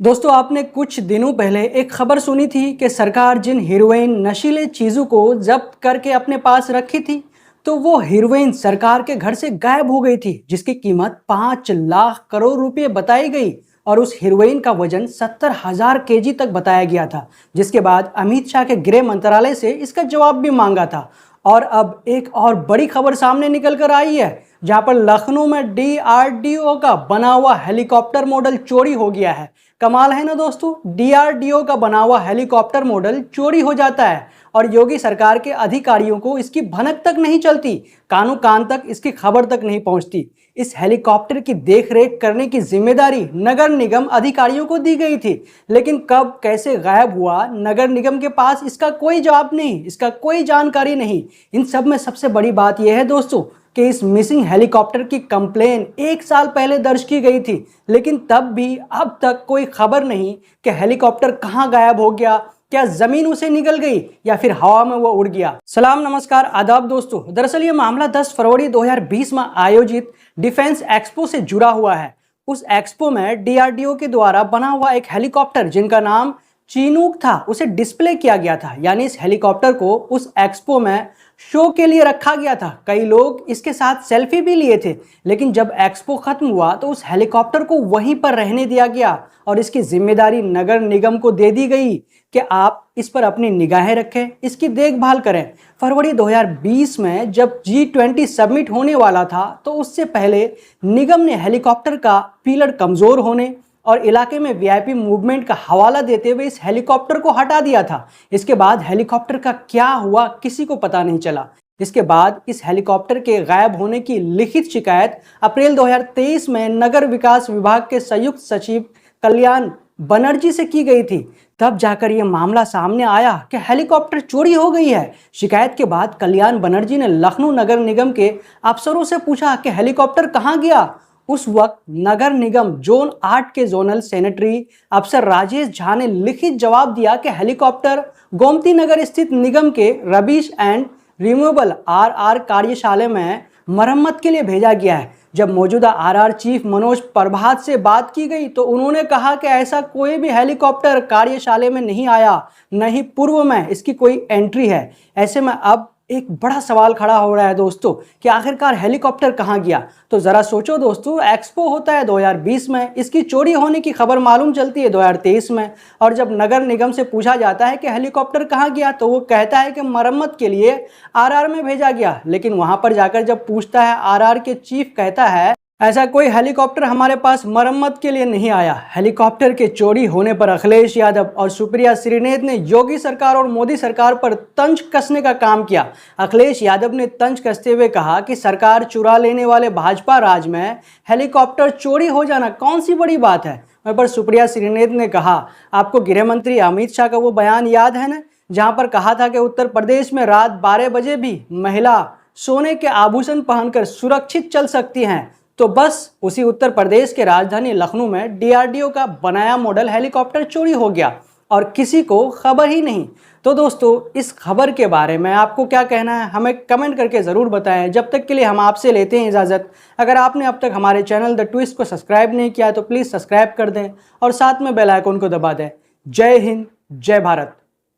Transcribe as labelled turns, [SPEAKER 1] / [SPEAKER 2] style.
[SPEAKER 1] दोस्तों आपने कुछ दिनों पहले एक खबर सुनी थी कि सरकार जिन हीरोइन नशीले चीज़ों को जब्त करके अपने पास रखी थी, तो वो हीरोइन सरकार के घर से गायब हो गई थी, जिसकी कीमत 5 लाख करोड़ रुपए बताई गई। और उस हीरोइन का वजन 70,000 केजी तक बताया गया था, जिसके बाद अमित शाह के गृह मंत्रालय से इसका जवाब भी मांगा था। और अब एक और बड़ी खबर सामने निकल कर आई है, जहां पर लखनऊ में DRDO का बना हुआ हेलीकॉप्टर मॉडल चोरी हो गया है। कमाल है ना दोस्तों, DRDO का बना हुआ हेलीकॉप्टर मॉडल चोरी हो जाता है और योगी सरकार के अधिकारियों को इसकी भनक तक नहीं चलती, कानों कान तक इसकी खबर तक नहीं पहुंचती। इस हेलीकॉप्टर की देखरेख करने की जिम्मेदारी नगर निगम अधिकारियों को दी गई थी, लेकिन कब कैसे गायब हुआ, नगर निगम के पास इसका कोई जवाब नहीं, इसका कोई जानकारी नहीं। इन सब में सबसे बड़ी बात यह है दोस्तों कि इस मिसिंग हेलीकॉप्टर की कंप्लेन 1 साल पहले दर्ज की गई थी, लेकिन तब भी अब तक कोई खबर नहीं कि हेलीकॉप्टर कहां गायब हो गया, क्या जमीन उसे निगल गई या फिर हवा में वो उड़ गया। सलाम, नमस्कार, आदाब दोस्तों। दरअसल ये मामला 10 फरवरी 2020 में आयोजित डिफेंस एक्सपो से जुड़ा हुआ है। उस एक्सपो में DRDO के द्वारा बना हुआ एक हेलीकॉप्टर जिनका नाम चीनूक था, उसे डिस्प्ले किया गया था। यानी इस हेलीकॉप्टर को उस एक्सपो में शो के लिए रखा गया था। कई लोग इसके साथ सेल्फी भी लिए थे, लेकिन जब एक्सपो खत्म हुआ तो उस हेलीकॉप्टर को वहीं पर रहने दिया गया और इसकी जिम्मेदारी नगर निगम को दे दी गई कि आप इस पर अपनी निगाहें रखें, इसकी देखभाल करें। फरवरी 2020 में जब G20 समिट होने वाला था, तो उससे पहले निगम ने हेलीकॉप्टर का पिलर कमजोर होने और इलाके में VIP मूवमेंट का हवाला देते हुए इस हेलीकॉप्टर को हटा दिया था। इसके बाद हेलीकॉप्टर का क्या हुआ किसी को पता नहीं चला। इसके बाद इस हेलीकॉप्टर के गायब होने की लिखित शिकायत अप्रैल 2023 में नगर विकास विभाग के संयुक्त सचिव कल्याण बनर्जी से की गई थी। तब जाकर यह मामला सामने आया कि हेलीकॉप्टर चोरी हो गई है। शिकायत के बाद कल्याण बनर्जी ने लखनऊ नगर निगम के अफसरों से पूछा कि हेलीकॉप्टर कहां गया। उस वक्त नगर निगम जोन 8 के जोनल सेनेटरी अफसर राजेश झा ने लिखित जवाब दिया कि हेलीकॉप्टर गोमती नगर स्थित निगम के रबिश एंड रिमूवल RR कार्यशाला में मरम्मत के लिए भेजा गया है। जब मौजूदा RR चीफ मनोज प्रभात से बात की गई तो उन्होंने कहा कि ऐसा कोई भी हेलीकॉप्टर कार्यशाला में नहीं आया, न ही पूर्व में इसकी कोई एंट्री है। ऐसे में अब एक बड़ा सवाल खड़ा हो रहा है दोस्तों कि आखिरकार हेलीकॉप्टर कहां गया। तो जरा सोचो दोस्तों, एक्सपो होता है 2020 में, इसकी चोरी होने की खबर मालूम चलती है 2023 में, और जब नगर निगम से पूछा जाता है कि हेलीकॉप्टर कहां गया तो वो कहता है कि मरम्मत के लिए RR में भेजा गया। लेकिन वहां पर जाकर जब पूछता है, RR के चीफ कहता है ऐसा कोई हेलीकॉप्टर हमारे पास मरम्मत के लिए नहीं आया। हेलीकॉप्टर के चोरी होने पर अखिलेश यादव और सुप्रिया श्रीनेत ने योगी सरकार और मोदी सरकार पर तंज कसने का काम किया। अखिलेश यादव ने तंज कसते हुए कहा कि सरकार चुरा लेने वाले भाजपा राज में हेलीकॉप्टर चोरी हो जाना कौन सी बड़ी बात है। वहीं पर सुप्रिया श्रीनेत ने कहा, आपको गृह मंत्री अमित शाह का वो बयान याद है ना, जहां पर कहा था कि उत्तर प्रदेश में रात 12 बजे भी महिला सोने के आभूषण पहनकर सुरक्षित चल सकती हैं। तो बस उसी उत्तर प्रदेश के राजधानी लखनऊ में DRDO का बनाया मॉडल हेलीकॉप्टर चोरी हो गया और किसी को खबर ही नहीं। तो दोस्तों, इस खबर के बारे में आपको क्या कहना है, हमें कमेंट करके ज़रूर बताएं। जब तक के लिए हम आपसे लेते हैं इजाज़त। अगर आपने अब तक हमारे चैनल द ट्विस्ट को सब्सक्राइब नहीं किया तो प्लीज़ सब्सक्राइब कर दें और साथ में बेल आइकन को दबा दें। जय हिंद, जय भारत।